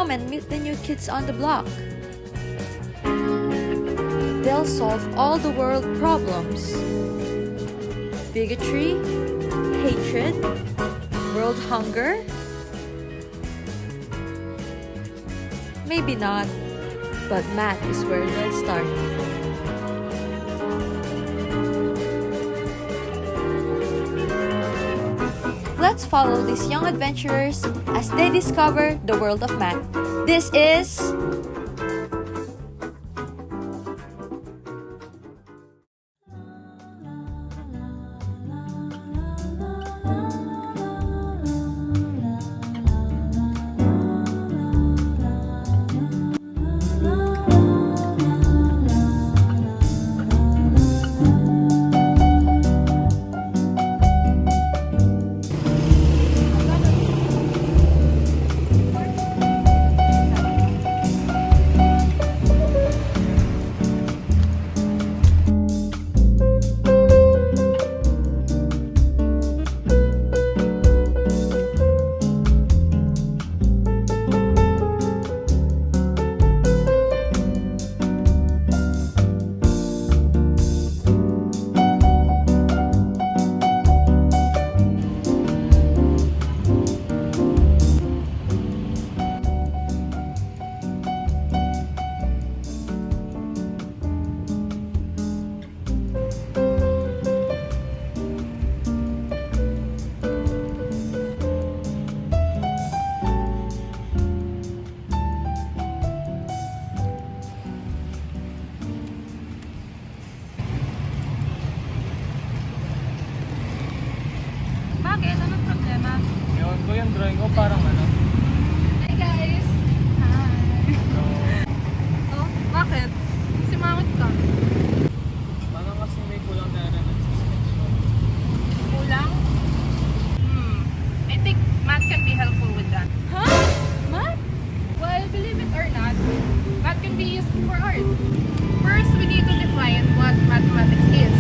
come and meet the new kids on the block. They'll solve all the world problems. Bigotry, hatred, world hunger? Maybe not, but math is where they'll start. Let's follow these young adventurers as they discover the world of math. This is Bakit? Anong problema? Ewan ko yung drawing ko parang ano. Hi guys! Hi! Oh, bakit? Simangot ka. Parang kasi may kulang na element sa sketch ko. Kulang? I think math can be helpful with that. Huh? Math? Well, believe it or not, math can be used for art. First, we need to define what mathematics is.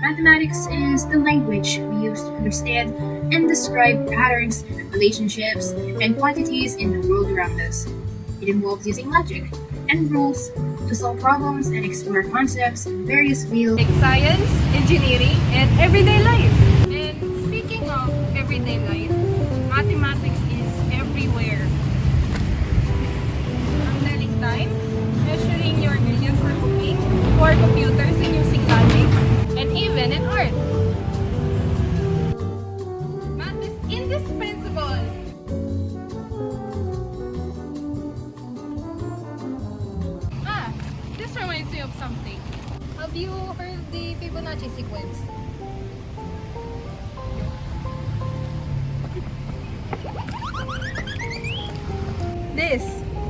Mathematics is the language we use to understand and describe patterns, relationships, and quantities in the world around us. It involves using logic and rules to solve problems and explore concepts in various fields. Like science, engineering, and everyday life. And speaking of everyday life, mathematics is everywhere. Handling time, measuring your ingredients for cooking, for computers and using logic, and even in art. Math is indispensable. This reminds me of something. Have you heard the Fibonacci sequence?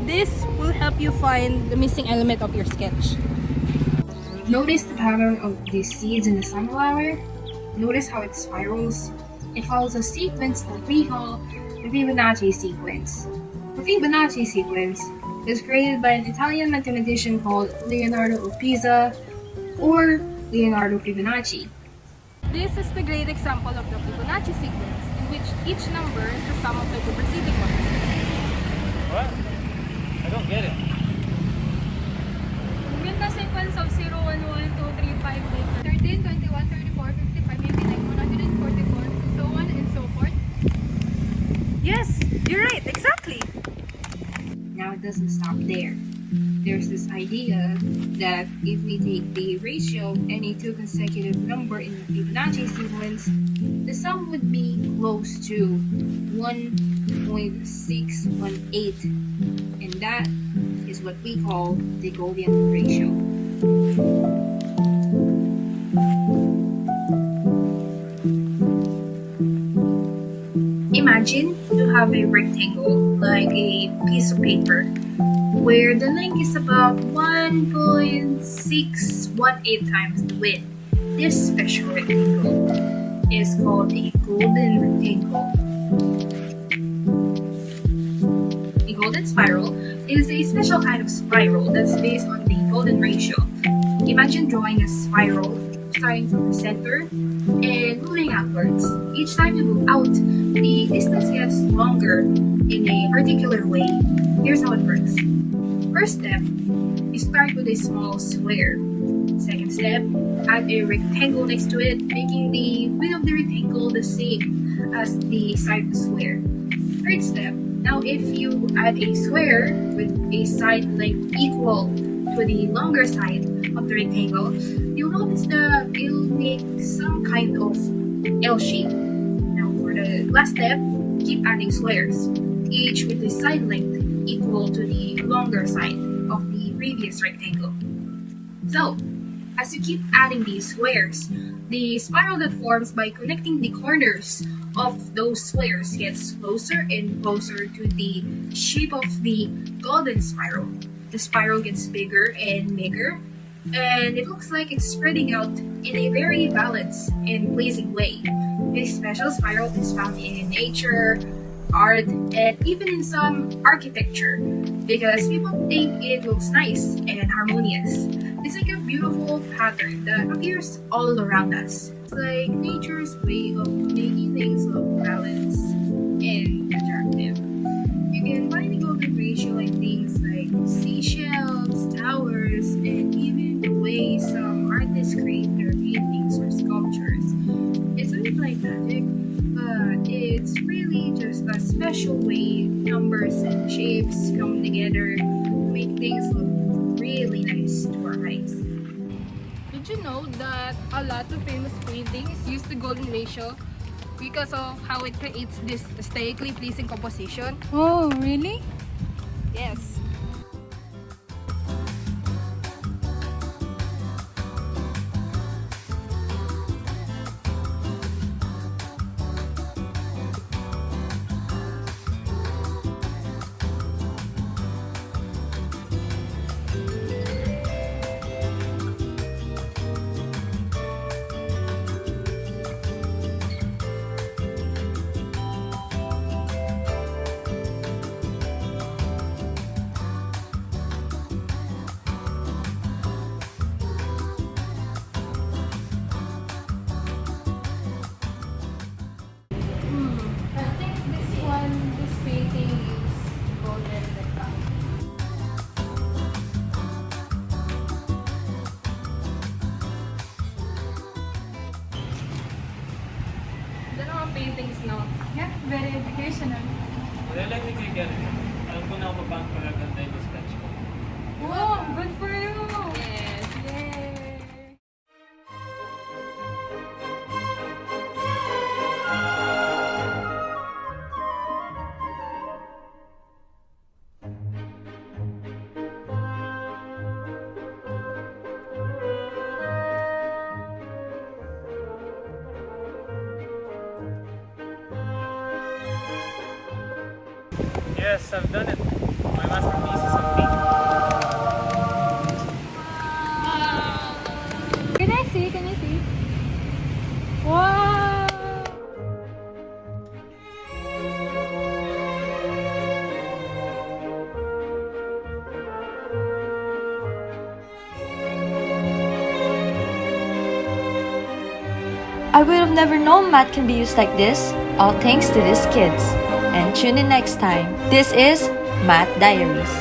This will help you find the missing element of your sketch. Notice the pattern of the seeds in the sunflower. Notice how it spirals. It follows a sequence that we call the Fibonacci sequence. The Fibonacci sequence is created by an Italian mathematician called Leonardo of Pisa or Leonardo Fibonacci. This is the great example of the Fibonacci sequence, in which each number is the sum of the two preceding ones. What? I don't get it. Yung the sequence of 0, 1, 1, 2, 3, 5, 13, 21, 34, 55, maybe like 144, so on and so forth. Yes, you're right, exactly. Now it doesn't stop there. There's this idea that if we take the ratio of any two consecutive number in the Fibonacci sequence, the sum would be close to 1.618, and that is what we call the Gaussian ratio. Imagine you have a rectangle, like a piece of paper, where the length is about 1.618 times the width. This special rectangle is called a golden rectangle. A golden spiral is a special kind of spiral that's based on the golden ratio. Imagine drawing a spiral starting from the center and moving outwards. Each time you move out, the distance gets longer in a particular way. here's how it works. First step, you start with a small square. Second step, add a rectangle next to it, making the width of the rectangle the same as the side of the square. Third step, now if you add a square with a side length equal to the longer side of the rectangle, you'll notice that it'll make some kind of L shape. Now for the last step, keep adding squares, each with the side length equal to the longer side of the previous rectangle. So, as you keep adding these squares, the spiral that forms by connecting the corners of those squares gets closer and closer to the shape of the golden spiral. The spiral gets bigger and bigger, and it looks like it's spreading out in a very balanced and pleasing way. This special spiral is found in nature, art, and even in some architecture because people think it looks nice and harmonious. It's like a beautiful pattern that appears all around us. It's like nature's way of making things look balanced and attractive. You can find the golden ratio in things like seashells, towers, and even the way some artists create their paintings or sculptures. It's a bit like magic, but it's really just a special way numbers and shapes come together to make things look really nice to our eyes. Did you know that a lot of famous paintings use the golden ratio because of how it creates this aesthetically pleasing composition? Oh, really? Yes. I think this painting is golden rectangle. Then our paintings now. Yeah, very educational. Wala lang ni Kuya Gary. Alam ko na ako paano magaganda yung sketch ko. Wow, good for you! Yes. Yay! Yes, I've done it. My masterpiece is complete. Can I see? Can I see? Wow! I would have never known math can be used like this, all thanks to these kids. And tune in next time. This is Math Diaries.